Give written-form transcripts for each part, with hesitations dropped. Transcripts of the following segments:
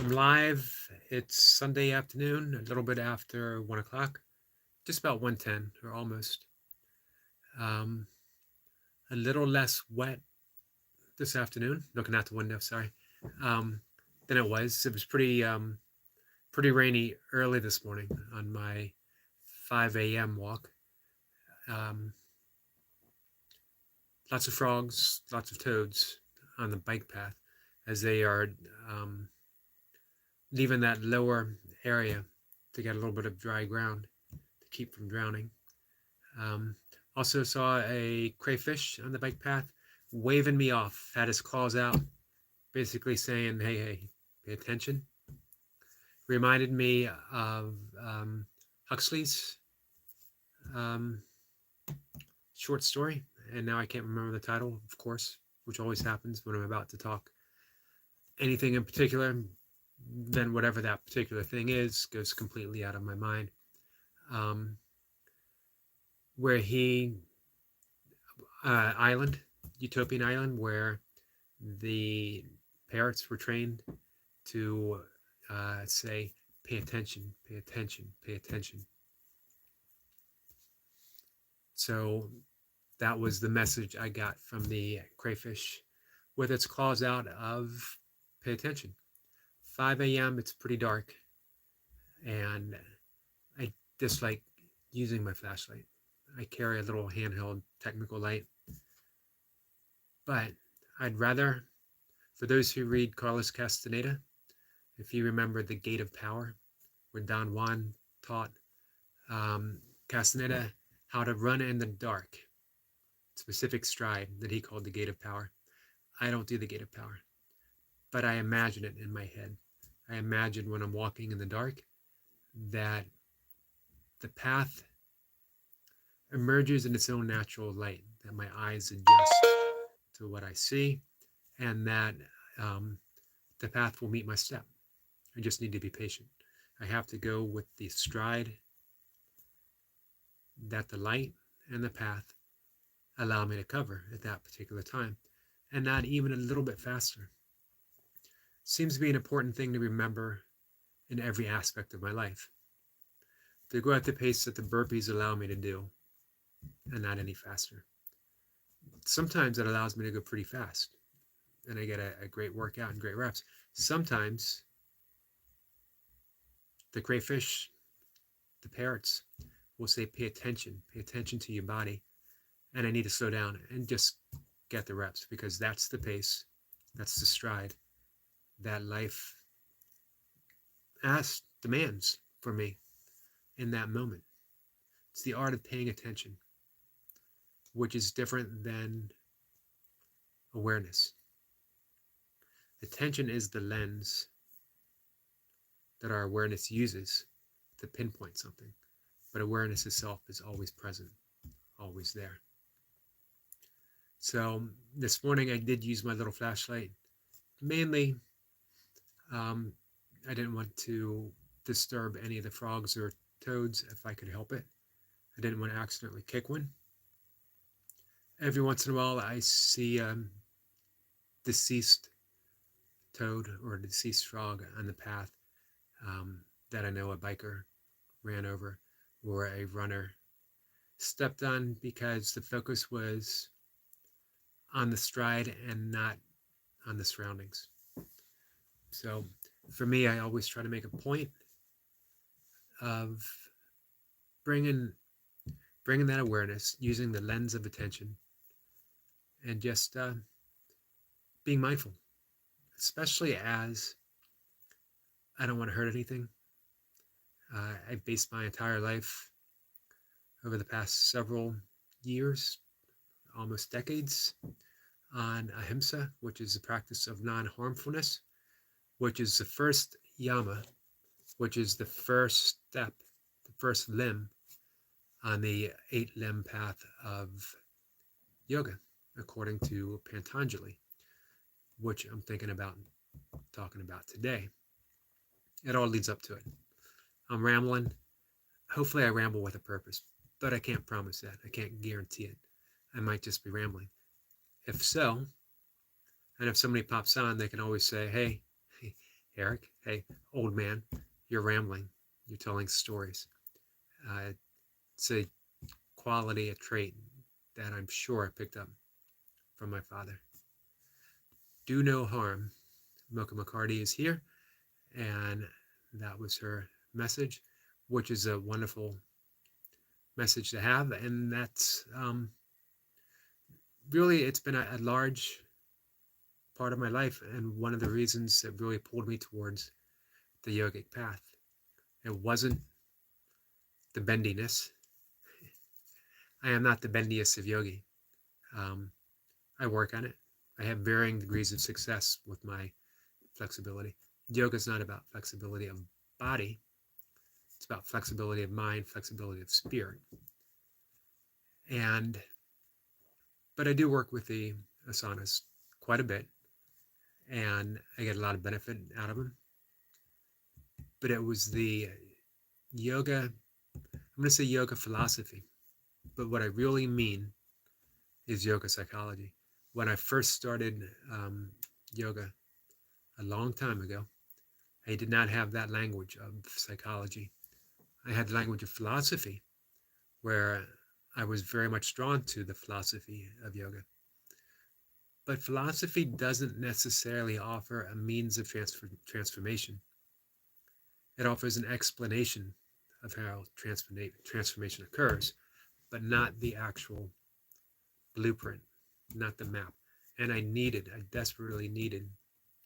I'm live. It's Sunday afternoon, a little bit after 1 o'clock, just about 1:10 or almost. Um, a little less wet this afternoon, looking out the window, sorry, um, than it was. It was pretty rainy early this morning on my 5 a.m. walk. Um, Lots of frogs, lots of toads on the bike path as they are um, leaving that lower area to get a little bit of dry ground to keep from drowning. Um, Also saw a crayfish on the bike path waving me off, had his claws out, basically saying, hey, hey, pay attention. Reminded me of Huxley's um, short story, and now I can't remember the title, of course, which always happens when I'm about to talk anything in particular. Then whatever that particular thing is goes completely out of my mind. Um, where he island, utopian island, where the parrots were trained to say, pay attention, pay attention, pay attention. So that was the message I got from the crayfish with its claws out of pay attention. 5 a.m., it's pretty dark, and I dislike using my flashlight. I carry a little handheld technical light, but I'd rather, for those who read Carlos Castaneda, if you remember The Gate of Power, where Don Juan taught Castaneda how to run in the dark, specific stride that he called the Gate of Power. I don't do the Gate of Power, but I imagine it in my head. I imagine when I'm walking in the dark that the path emerges in its own natural light, that my eyes adjust to what I see, and that the path will meet my step. I just need to be patient. I have to go with the stride that the light and the path allow me to cover at that particular time, and not even a little bit faster. Seems to be an important thing to remember in every aspect of my life. To go at the pace that the burpees allow me to do, and not any faster. Sometimes it allows me to go pretty fast, and I get a great workout and great reps. Sometimes the crayfish, the parrots, will say, pay attention to your body. And I need to slow down and just get the reps, because that's the pace, that's the stride that life demands for me in that moment. It's the art of paying attention, which is different than awareness. Attention is the lens that our awareness uses to pinpoint something, but awareness itself is always present, always there. So this morning I did use my little flashlight. Mainly, I didn't want to disturb any of the frogs or toads if I could help it. I didn't want to accidentally kick one. Every once in a while I see a deceased toad or a deceased frog on the path that I know a biker ran over or a runner stepped on, because the focus was on the stride and not on the surroundings. So for me, I always try to make a point of bringing that awareness, using the lens of attention, and just being mindful, especially as I don't want to hurt anything. I've based my entire life over the past several years, almost decades, on ahimsa, which is the practice of non-harmfulness, which is the first yama, which is the first step, the first limb on the 8-limb path of yoga, according to Patanjali, which I'm thinking about talking about today. It all leads up to it. I'm rambling. Hopefully I ramble with a purpose, but I can't promise that. I can't guarantee it. I might just be rambling. If so, and if somebody pops on, they can always say, hey, Eric, hey, old man, you're rambling. You're telling stories. It's a quality, a trait that I'm sure I picked up from my father. Do no harm. Milka McCarty is here, and that was her message, which is a wonderful message to have. And that's really, it's been a large part of my life, and one of the reasons that really pulled me towards the yogic path. It wasn't the bendiness. I am not the bendiest of yogi. Um, I work on it. I have varying degrees of success with my flexibility. Yoga is not about flexibility of body. It's about flexibility of mind, flexibility of spirit. And but I do work with the asanas quite a bit, and I get a lot of benefit out of them. But it was the yoga, I'm going to say yoga philosophy, but what I really mean is yoga psychology. When I first started yoga a long time ago, I did not have that language of psychology. I had the language of philosophy, where I was very much drawn to the philosophy of yoga. But philosophy doesn't necessarily offer a means of transformation. It offers an explanation of how transformation occurs, but not the actual blueprint, not the map. And I desperately needed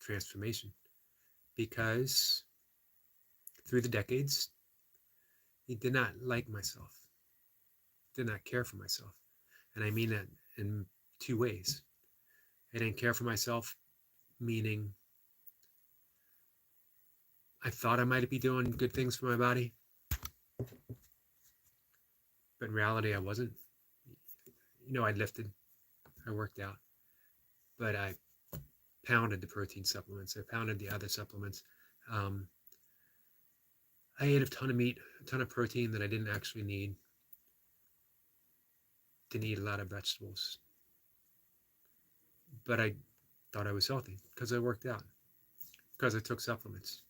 transformation, because through the decades, I did not like myself, did not care for myself. And I mean that in two ways. I didn't care for myself, meaning I thought I might be doing good things for my body, but in reality, I wasn't. I lifted, I worked out, but I pounded the protein supplements, I pounded the other supplements. Um, I ate a ton of meat, a ton of protein that I didn't actually need. Didn't eat a lot of vegetables, but I thought I was healthy because I worked out, because I took supplements.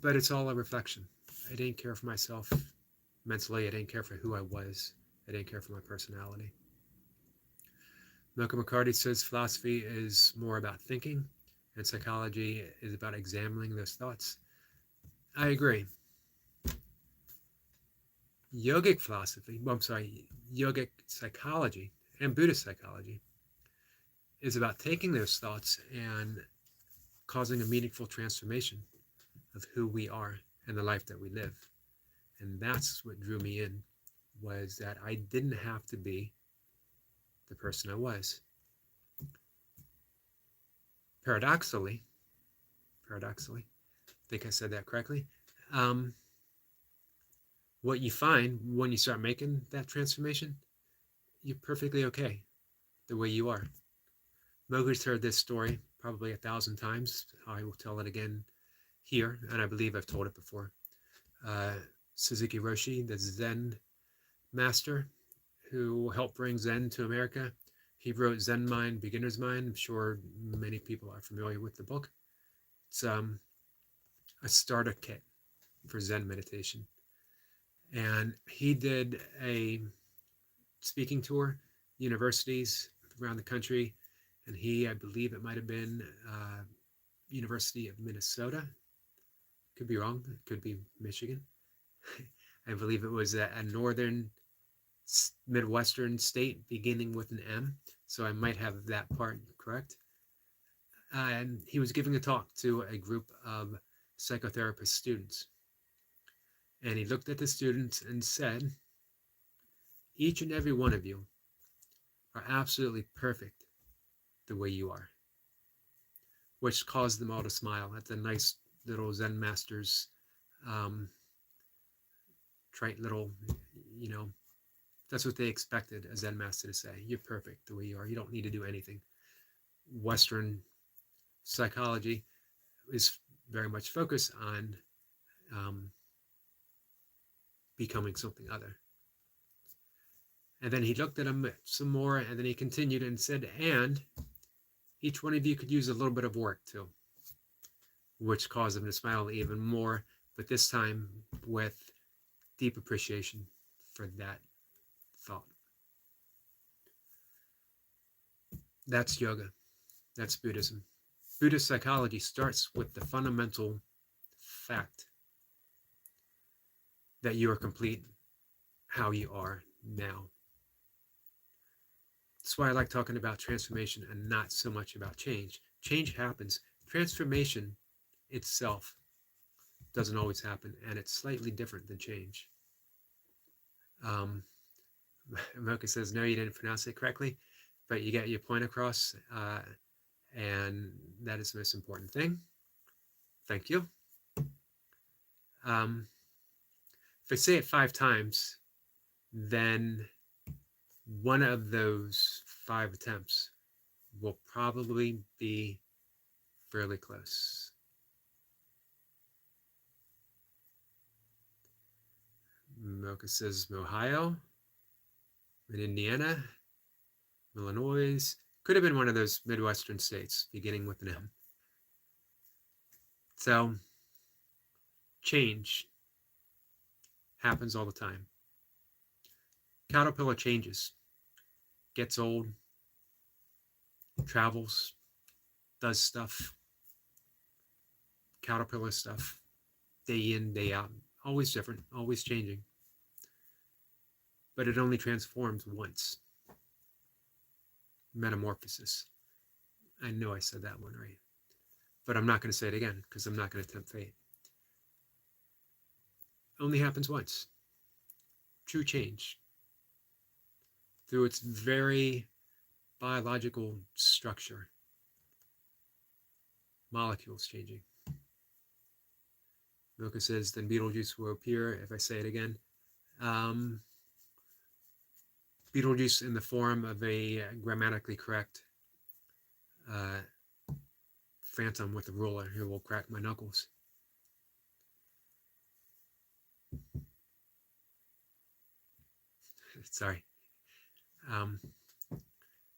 But it's all a reflection. I didn't care for myself mentally. I didn't care for who I was. I didn't care for my personality. Malcolm McCarty says philosophy is more about thinking, and psychology is about examining those thoughts. I agree. Yogic psychology and Buddhist psychology is about taking those thoughts and causing a meaningful transformation of who we are and the life that we live. And that's what drew me in, was that I didn't have to be the person I was. Paradoxically, I think I said that correctly, what you find when you start making that transformation, you're perfectly okay the way you are. Mowgli's heard this story probably 1,000 times. I will tell it again here, and I believe I've told it before. Suzuki Roshi, the Zen master who helped bring Zen to America, he wrote Zen Mind, Beginner's Mind. I'm sure many people are familiar with the book. It's a starter kit for Zen meditation. And he did a speaking tour, universities around the country, and I believe it might have been University of Minnesota. Could be wrong. It could be Michigan. I believe it was a northern Midwestern state beginning with an M, so I might have that part correct. And he was giving a talk to a group of psychotherapist students. And he looked at the students and said, each and every one of you are absolutely perfect the way you are, which caused them all to smile. That's a nice little Zen master's trite little, that's what they expected a Zen master to say. You're perfect the way you are. You don't need to do anything. Western psychology is very much focused on becoming something other. And then he looked at them some more, and then he continued and said, and each one of you could use a little bit of work too. which caused them to smile even more, but this time with deep appreciation for that thought. That's yoga. That's Buddhism. Buddhist psychology starts with the fundamental fact that you are complete how you are now. That's why I like talking about transformation and not so much about change. Change happens. Transformation itself doesn't always happen, and it's slightly different than change. Mocha says, no, you didn't pronounce it correctly, but you get your point across, and that is the most important thing. Thank you. If I say it 5 times, then one of those 5 attempts will probably be fairly close. Mocha says Ohio, in Indiana, Illinois. Could have been one of those Midwestern states beginning with an M. So, change happens all the time. Caterpillar changes, gets old, travels, does stuff, caterpillar stuff, day in, day out, always different, always changing. But it only transforms once. Metamorphosis. I know I said that one right, but I'm not going to say it again because I'm not going to tempt fate. Only happens once. True change. Through its very biological structure. Molecules changing. Milka says, then Beetlejuice will appear if I say it again. Beetlejuice in the form of a grammatically correct phantom with a ruler who will crack my knuckles. Sorry.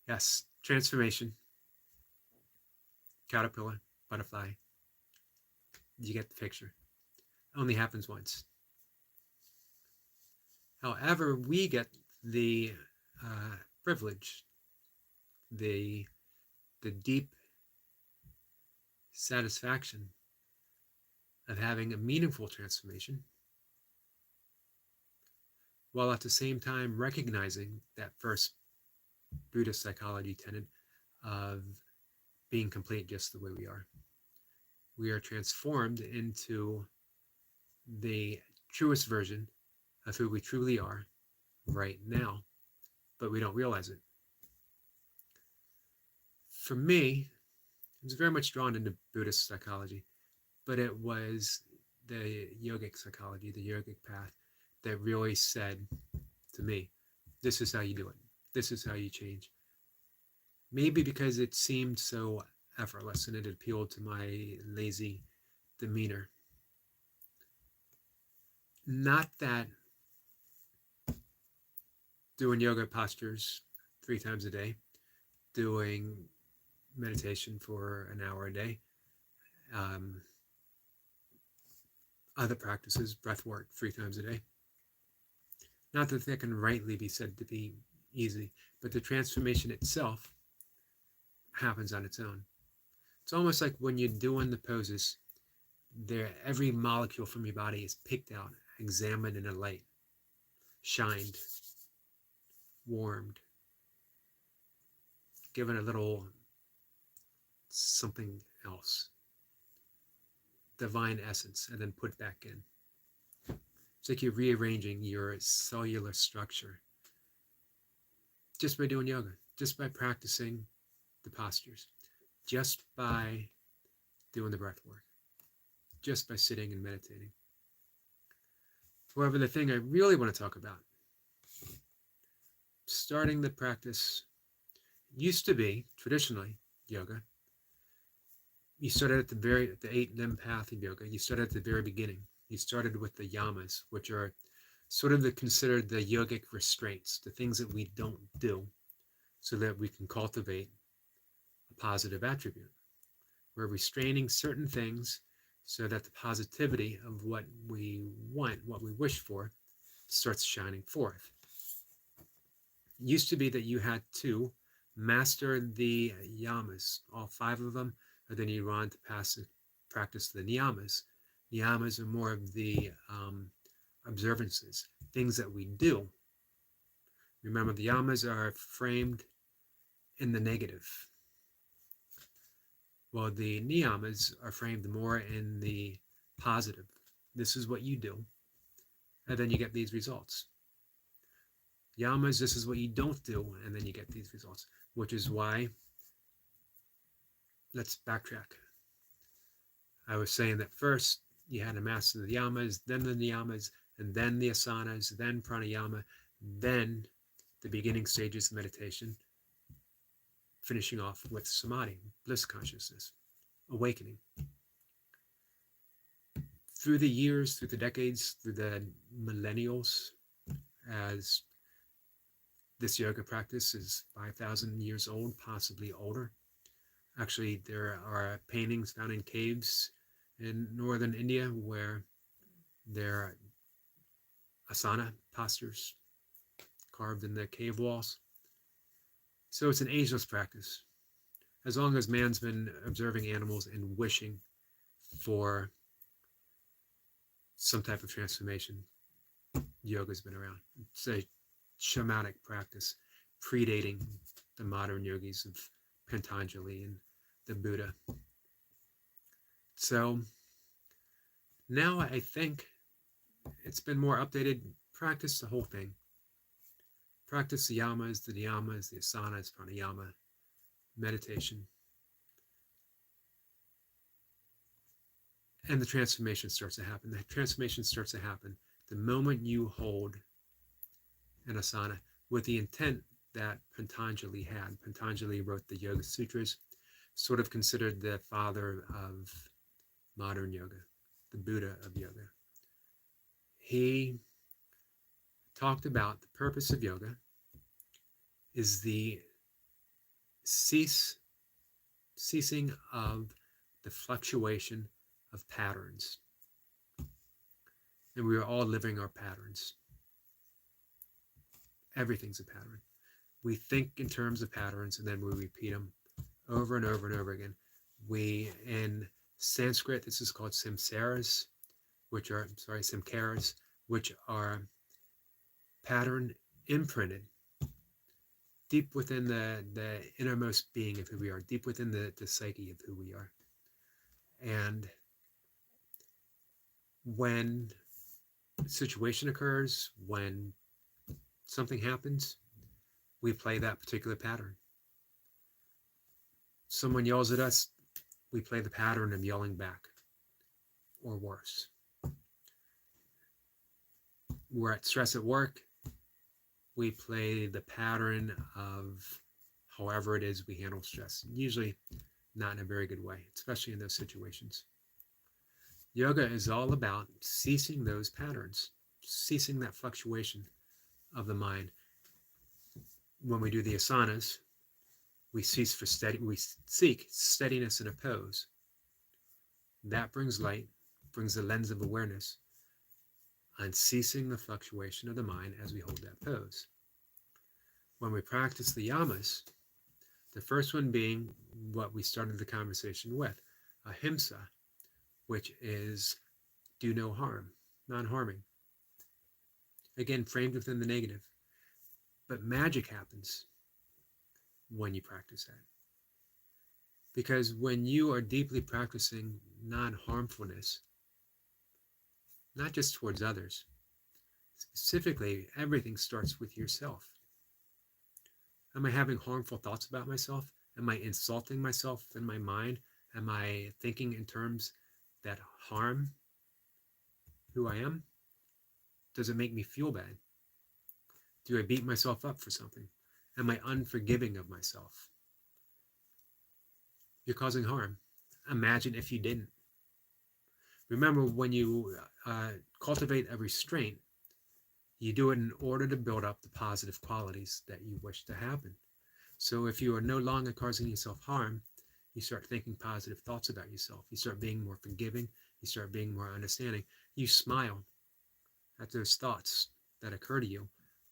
Yes, transformation. Caterpillar, butterfly. You get the picture. Only happens once. However, we get the privilege, the deep satisfaction of having a meaningful transformation, while at the same time recognizing that first Buddhist psychology tenet of being complete just the way we are. We are transformed into the truest version of who we truly are right now, but we don't realize it. For me, I was very much drawn into Buddhist psychology, but it was the yogic psychology, the yogic path, that really said to me, this is how you do it. This is how you change. Maybe because it seemed so effortless and it appealed to my lazy demeanor. Not that doing yoga postures 3 times a day, doing meditation for an hour a day, other practices, breath work 3 times a day. Not that they can rightly be said to be easy, but the transformation itself happens on its own. It's almost like when you're doing the poses, every molecule from your body is picked out, examined in a light, shined, warmed, given a little something else, divine essence, and then put back in. It's like you're rearranging your cellular structure just by doing yoga, just by practicing the postures, just by doing the breath work, just by sitting and meditating. However, the thing I really want to talk about, starting the practice, used to be, traditionally, yoga. You started at the 8-limb path of yoga. You started at the very beginning. You started with the yamas, which are sort of considered the yogic restraints, the things that we don't do so that we can cultivate a positive attribute. We're restraining certain things so that the positivity of what we want, what we wish for, starts shining forth. It used to be that you had to master the yamas, all 5 of them, and then you go on to practice the niyamas. Niyamas are more of the observances, things that we do. Remember, the yamas are framed in the negative. Well, the niyamas are framed more in the positive. This is what you do, and then you get these results. Yamas, this is what you don't do, and then you get these results, which is why, let's backtrack. I was saying that first you had to master the yamas, then the niyamas, and then the asanas, then pranayama, then the beginning stages of meditation, finishing off with samadhi, bliss consciousness, awakening. Through the years, through the decades, through the millennials, as this yoga practice is 5,000 years old, possibly older. Actually, there are paintings found in caves in northern India where there are asana postures carved in the cave walls. So it's an ageless practice. As long as man's been observing animals and wishing for some type of transformation, yoga's been around. It's a shamanic practice predating the modern yogis of Patanjali and the Buddha. So now I think it's been more updated. Practice the whole thing. Practice the yamas, the niyamas, the asanas, pranayama, meditation. And the transformation starts to happen. The transformation starts to happen the moment you hold an asana with the intent that Patanjali had. Patanjali wrote the Yoga Sutras, sort of considered the father of modern yoga, the Buddha of yoga. He talked about the purpose of yoga is the ceasing of the fluctuation of patterns. And we are all living our patterns. Everything's a pattern. We think in terms of patterns and then we repeat them over and over and over again. In Sanskrit, this is called samskaras, which are pattern imprinted deep within the innermost being of who we are, deep within the psyche of who we are. And when a situation occurs, when something happens, we play that particular pattern. Someone yells at us, we play the pattern of yelling back, or worse. We're at stress at work, we play the pattern of however it is we handle stress, usually not in a very good way, especially in those situations. Yoga is all about ceasing those patterns, ceasing that fluctuation of the mind. When we do the asanas, we seek steadiness in a pose. That brings light, brings the lens of awareness on ceasing the fluctuation of the mind as we hold that pose. When we practice the yamas, the first one being what we started the conversation with, ahimsa, which is do no harm, non-harming. Again, framed within the negative. But magic happens when you practice that. Because when you are deeply practicing non-harmfulness, not just towards others, specifically, everything starts with yourself. Am I having harmful thoughts about myself? Am I insulting myself in my mind? Am I thinking in terms that harm who I am? Does it make me feel bad? Do I beat myself up for something? Am I unforgiving of myself? You're causing harm. Imagine if you didn't. Remember, when you cultivate a restraint, you do it in order to build up the positive qualities that you wish to happen. So if you are no longer causing yourself harm, You start thinking positive thoughts about yourself. You start being more forgiving. You start being more understanding. You smile at those thoughts that occur to you.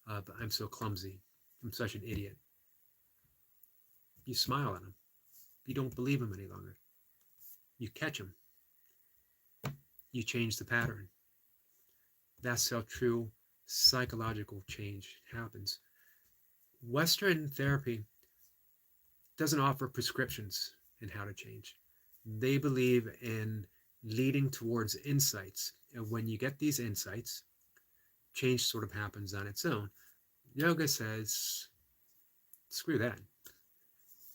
But I'm so clumsy. I'm such an idiot. You smile at them. You don't believe them any longer. You catch them. You change the pattern. That's how true psychological change happens. Western therapy doesn't offer prescriptions in how to change. They believe in leading towards insights. And when you get these insights, change sort of happens on its own. Yoga says, screw that.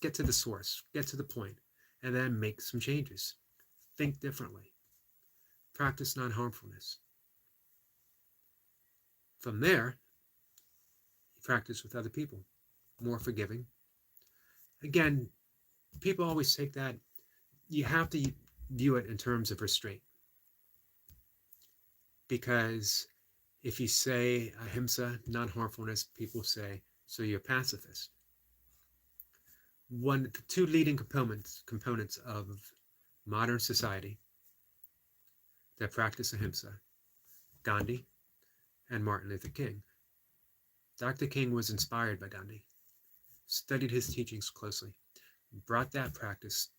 Get to the source, get to the point, and then make some changes. Think differently. Practice non-harmfulness. From there, you practice with other people, more forgiving. Again, people always take that. You have to view it in terms of restraint. Because if you say ahimsa, non-harmfulness, people say, so you're a pacifist. The two leading components of modern society that practice ahimsa, Gandhi and Martin Luther King. Dr. King was inspired by Gandhi, studied his teachings closely, brought that practice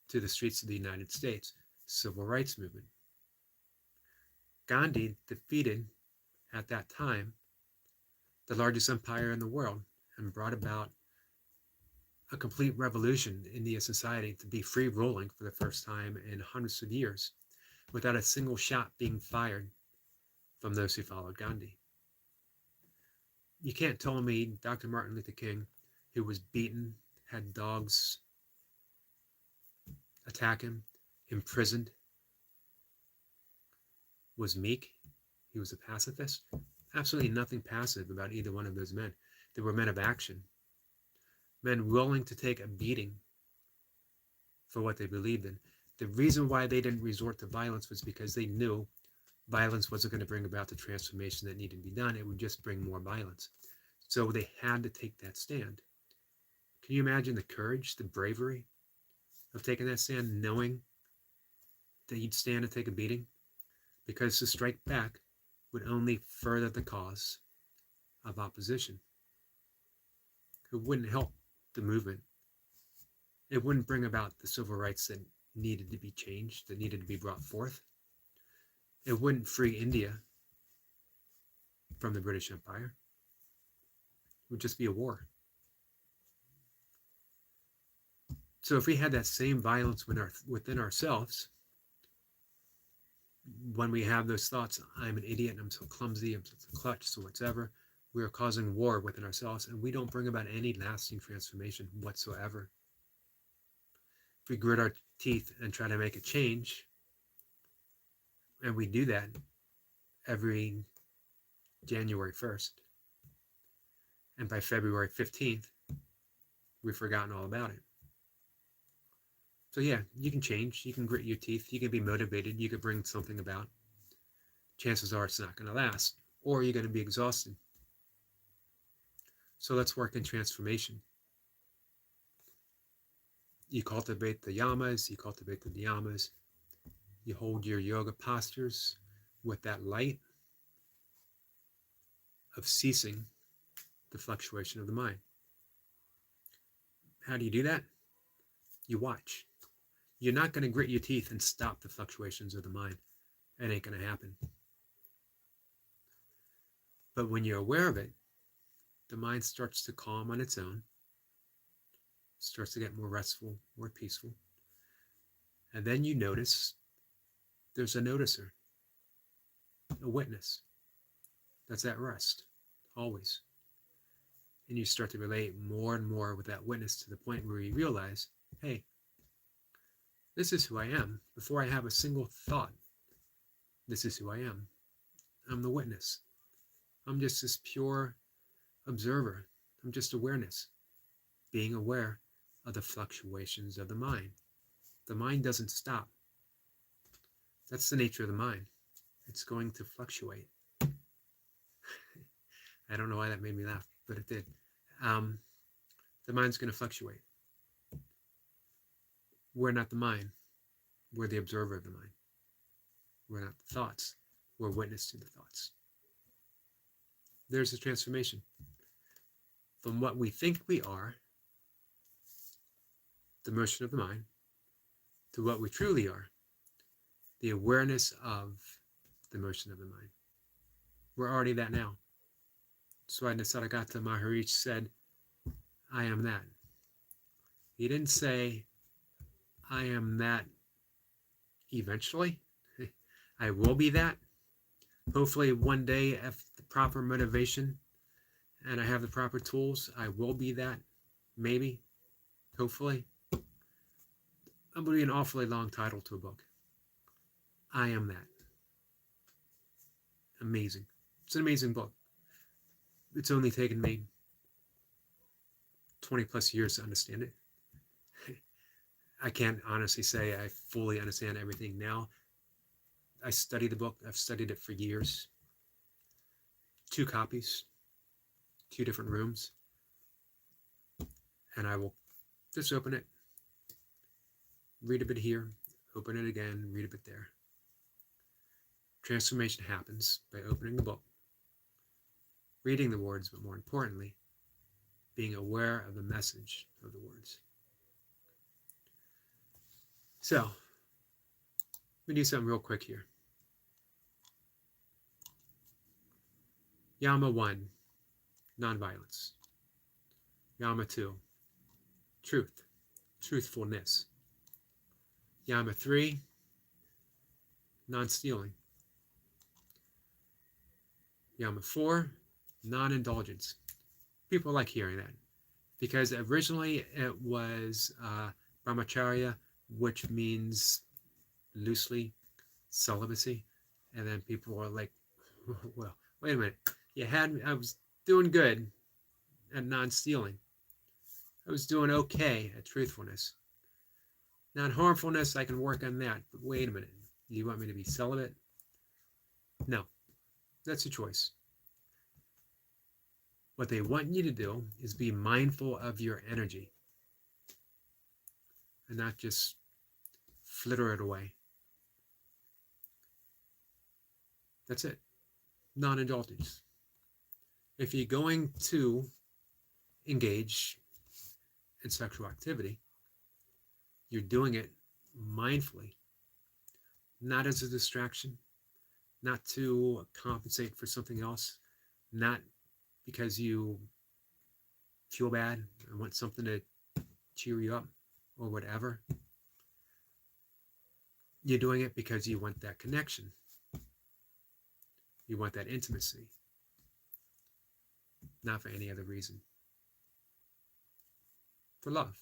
to the streets of the United States, civil rights movement. Gandhi defeated, at that time, the largest empire in the world and brought about a complete revolution in Indian society to be free rolling for the first time in hundreds of years without a single shot being fired from those who followed Gandhi. You can't tell me Dr. Martin Luther King, who was beaten, had dogs attack him, imprisoned, was meek. He was a pacifist. Absolutely nothing passive about either one of those men. They were men of action, men willing to take a beating for what they believed in. The reason why they didn't resort to violence was because they knew violence wasn't going to bring about the transformation that needed to be done. It would just bring more violence. So they had to take that stand. Can you imagine the courage, the bravery of taking that stand, knowing that you'd stand and take a beating? Because to strike back would only further the cause of opposition. It wouldn't help the movement. It wouldn't bring about the civil rights that needed to be changed, that needed to be brought forth. It wouldn't free India from the British Empire. It would just be a war. So if we had that same violence within ourselves, when we have those thoughts, I'm an idiot, I'm so clumsy, I'm such a clutch, so whatever, we are causing war within ourselves, and we don't bring about any lasting transformation whatsoever. If we grit our teeth and try to make a change, and we do that every January 1st, and by February 15th, we've forgotten all about it. So yeah, you can change, you can grit your teeth, you can be motivated, you can bring something about. Chances are it's not going to last, or you're going to be exhausted. So let's work in transformation. You cultivate the yamas, you cultivate the niyamas, you hold your yoga postures with that light of ceasing the fluctuation of the mind. How do you do that? You watch. You're not going to grit your teeth and stop the fluctuations of the mind. It ain't going to happen. But when you're aware of it, the mind starts to calm on its own, starts to get more restful, more peaceful. And then you notice there's a noticer, a witness that's at rest, always. And you start to relate more and more with that witness to the point where you realize, hey, this is who I am. Before I have a single thought, this is who I am. I'm the witness. I'm just this pure observer. I'm just awareness, being aware of the fluctuations of the mind. The mind doesn't stop. That's the nature of the mind. It's going to fluctuate. I don't know why that made me laugh, but it did. The mind's going to fluctuate. We're not the mind. We're the observer of the mind. We're not the thoughts. We're witness to the thoughts. There's a transformation from what we think we are, the motion of the mind, to what we truly are, the awareness of the motion of the mind. We're already that now. That's why Nisargadatta Maharishi said, I am that. He didn't say, I am that eventually. I will be that. Hopefully one day, if the proper motivation and I have the proper tools, I will be that. Maybe. Hopefully. That would be an awfully long title to a book. I am that. Amazing. It's an amazing book. It's only taken me 20 plus years to understand it. I can't honestly say I fully understand everything now. I study the book. I've studied it for years. 2 copies, 2 different rooms. And I will just open it, read a bit here, open it again, read a bit there. Transformation happens by opening the book, reading the words, but more importantly, being aware of the message of the words. So, let me do something real quick here. Yama 1, nonviolence. Yama 2, truth, truthfulness. Yama 3, non-stealing. Yama 4, non-indulgence. People like hearing that because originally it was brahmacharya, which means loosely celibacy, and then people were like, well, wait a minute, I was doing good at non-stealing. I was doing okay at truthfulness. Non-harmfulness, I can work on that, but wait a minute, you want me to be celibate? No, that's a choice. What they want you to do is be mindful of your energy and not just flitter it away. That's it. Non-indulgence. If you're going to engage in sexual activity, you're doing it mindfully, not as a distraction, not to compensate for something else, not because you feel bad and want something to cheer you up or whatever. You're doing it because you want that connection. You want that intimacy, not for any other reason. For love.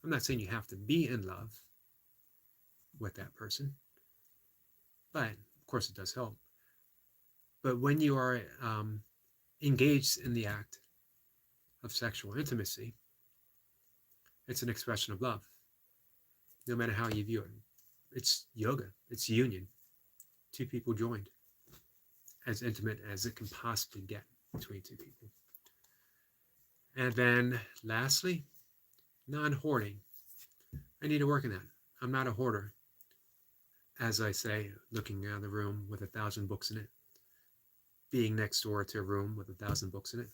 I'm not saying you have to be in love with that person, but of course it does help. But when you are engaged in the act of sexual intimacy, it's an expression of love, no matter how you view it. It's yoga, it's union. 2 people joined, as intimate as it can possibly get between 2 people. And then lastly, non-hoarding. I need to work on that. I'm not a hoarder. As I say, looking around the room with 1,000 books in it, being next door to a room with 1,000 books in it,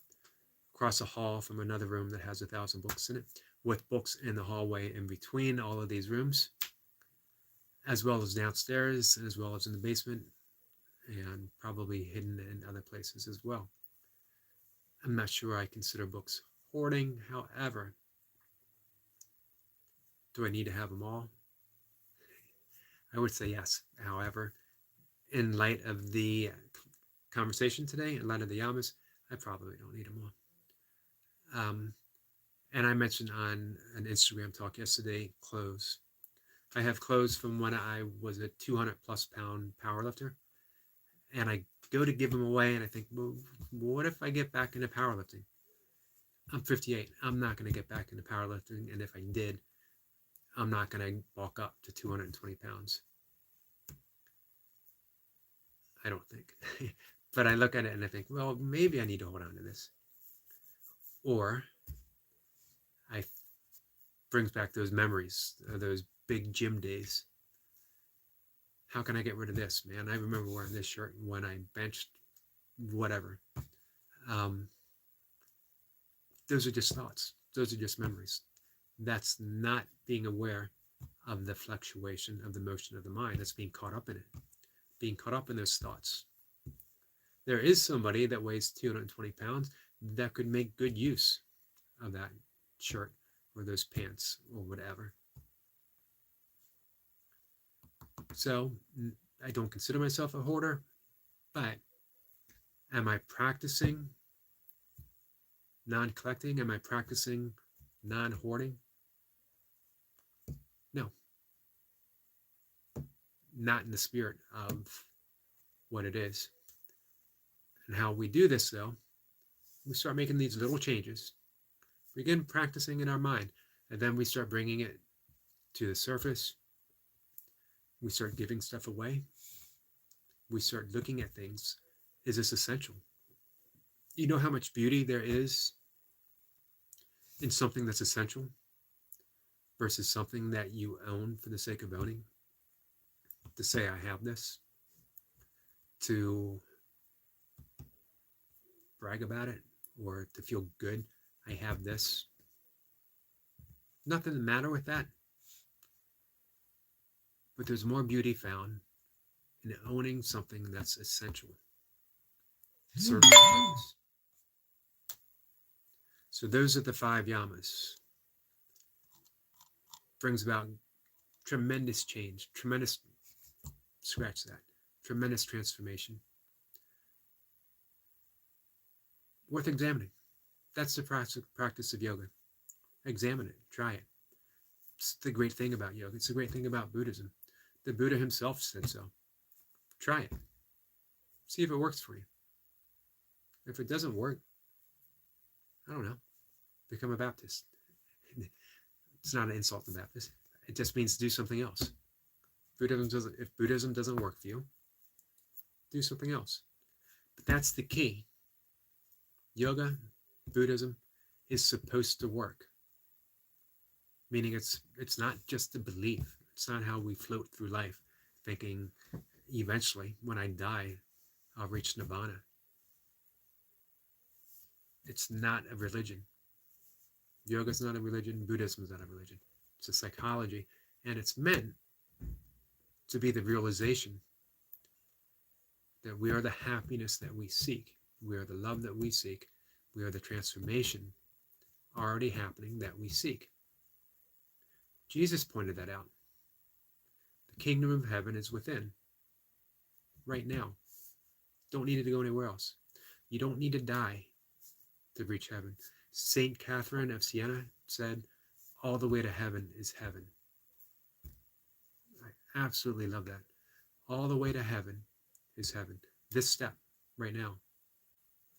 across a hall from another room that has 1,000 books in it, with books in the hallway in between all of these rooms, as well as downstairs, as well as in the basement, and probably hidden in other places as well. I'm not sure I consider books hoarding. However, do I need to have them all? I would say yes. However, in light of the conversation today, in light of the yamas, I probably don't need them all. And I mentioned on an Instagram talk yesterday, clothes. I have clothes from when I was a 200 plus pound powerlifter, and I go to give them away, and I think, well, what if I get back into powerlifting? I'm 58. I'm not going to get back into powerlifting, and if I did, I'm not going to bulk up to 220 pounds. I don't think. But I look at it and I think, well, maybe I need to hold on to this. Or I brings back those memories of those big gym days. How can I get rid of this, man? I remember wearing this shirt when I benched whatever. Those are just thoughts. Those are just memories. That's not being aware of the fluctuation of the motion of the mind. That's being caught up in it, being caught up in those thoughts. There is somebody that weighs 220 pounds that could make good use of that shirt or those pants or whatever. So I don't consider myself a hoarder, but am I practicing non-collecting? Am I practicing non-hoarding? No. Not in the spirit of what it is. And how we do this, though, we start making these little changes. We begin practicing in our mind, and then we start bringing it to the surface. We start giving stuff away. We start looking at things. Is this essential? You know how much beauty there is in something that's essential versus something that you own for the sake of owning? To say I have this, to brag about it, or to feel good, I have this. Nothing the matter with that. But there's more beauty found in owning something that's essential. Serves its purpose. So those are the 5 yamas. Brings about tremendous change, tremendous, scratch that, tremendous transformation. Worth examining. That's the practice of yoga. Examine it, try it. It's the great thing about yoga. It's the great thing about Buddhism. The Buddha himself said so. Try it. See if it works for you. If it doesn't work, I don't know, become a Baptist. It's not an insult to Baptist. It just means do something else. If Buddhism doesn't work for you, do something else. But that's the key. Yoga, Buddhism is supposed to work. Meaning it's not just a belief. It's not how we float through life thinking eventually when I die, I'll reach nirvana. It's not a religion. Yoga is not a religion. Buddhism is not a religion. It's a psychology. And it's meant to be the realization that we are the happiness that we seek. We are the love that we seek. We are the transformation already happening that we seek. Jesus pointed that out. The kingdom of heaven is within. Right now. Don't need to go anywhere else. You don't need to die to reach heaven. Saint Catherine of Siena said, all the way to heaven is heaven. I absolutely love that. All the way to heaven is heaven. This step right now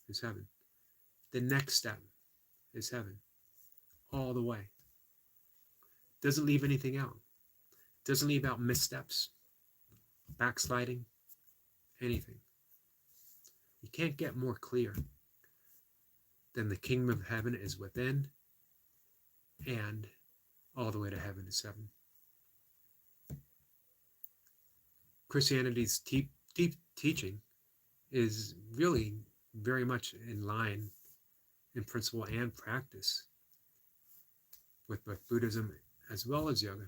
is heaven. The next step is heaven. All the way. Doesn't leave anything out. Doesn't leave out missteps, backsliding, anything. You can't get more clear than the kingdom of heaven is within and all the way to heaven is heaven. Christianity's deep teaching is really very much in line in principle and practice with both Buddhism as well as yoga.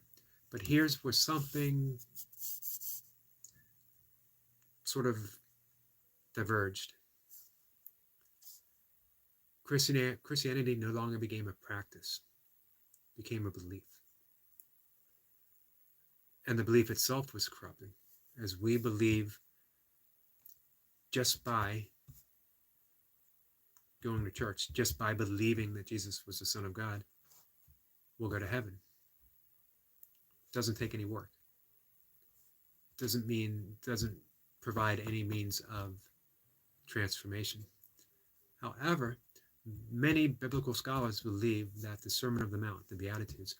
But here's where something sort of diverged. Christianity no longer became a practice, became a belief. And the belief itself was corrupting, as we believe just by going to church, just by believing that Jesus was the Son of God, we'll go to heaven. Doesn't take any work. Doesn't provide any means of transformation. However, many biblical scholars believe that the Sermon on the Mount, the Beatitudes,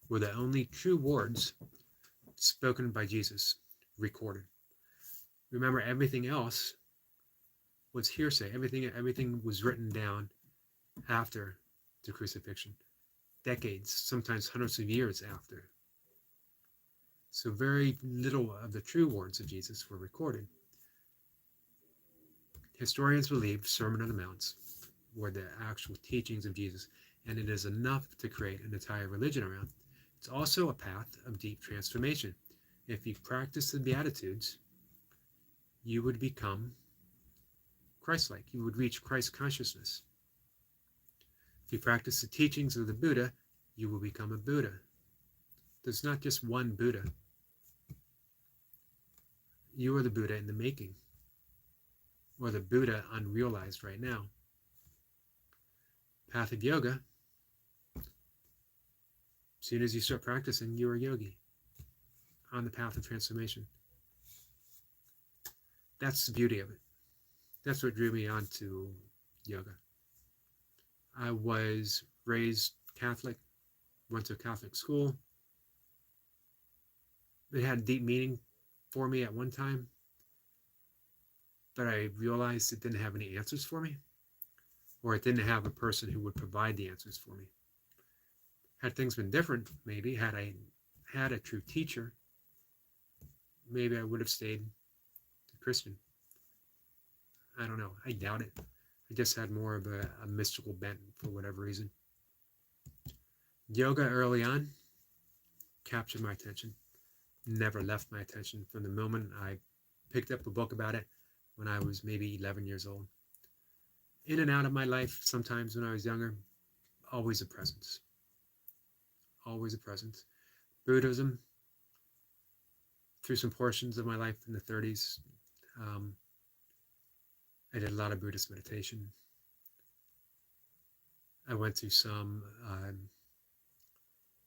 were the only true words spoken by Jesus, recorded. Remember, everything else was hearsay. Everything was written down after the crucifixion. decades, sometimes hundreds of years after. So very little of the true words of Jesus were recorded. Historians believe Sermon on the Mount were the actual teachings of Jesus, and it is enough to create an entire religion around. It's also a path of deep transformation. If you practice the Beatitudes, you would become Christ-like. You would reach Christ consciousness. If you practice the teachings of the Buddha, you will become a Buddha. There's not just one Buddha. You are the Buddha in the making, or the Buddha unrealized right now. Path of yoga, as soon as you start practicing, you are yogi on the path of transformation. That's the beauty of it. That's what drew me on to yoga. I was raised Catholic, went to a Catholic school. It had deep meaning for me at one time, but I realized it didn't have any answers for me, or it didn't have a person who would provide the answers for me. Had things been different, maybe, had I had a true teacher, maybe I would have stayed a Christian. I don't know. I doubt it. I just had more of a mystical bent for whatever reason. Yoga early on captured my attention. Never left my attention from the moment I picked up a book about it when I was maybe 11 years old. In and out of my life, sometimes when I was younger, always a presence. Always a presence. Buddhism, through some portions of my life in the 30s, I did a lot of Buddhist meditation. I went through some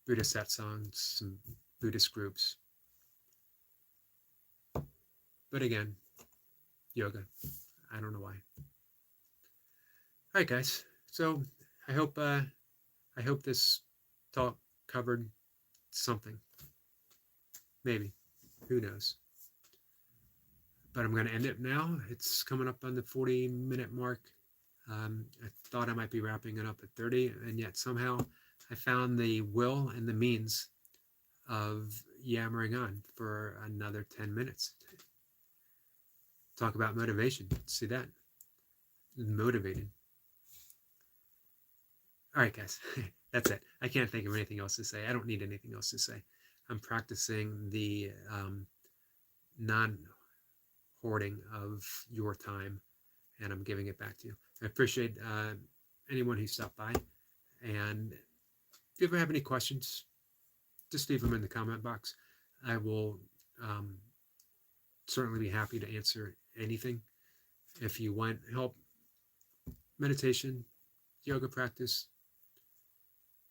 Buddhist satsangs, some Buddhist groups. But again, yoga. I don't know why. All right, guys. So I hope this talk covered something. Maybe. Who knows? But I'm going to end it now. It's coming up on the 40-minute mark. I thought I might be wrapping it up at 30, and yet somehow I found the will and the means of yammering on for another 10 minutes. Talk about motivation. See that? Motivated. All right, guys. That's it. I can't think of anything else to say. I don't need anything else to say. I'm practicing the non-hoarding of your time, and I'm giving it back to you. I appreciate anyone who stopped by. And if you ever have any questions, just leave them in the comment box. I will certainly be happy to answer anything. If you want help, meditation, yoga practice,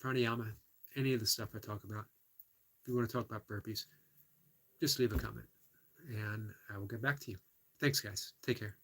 pranayama, any of the stuff I talk about. If you want to talk about burpees, just leave a comment and I will get back to you. Thanks, guys. Take care.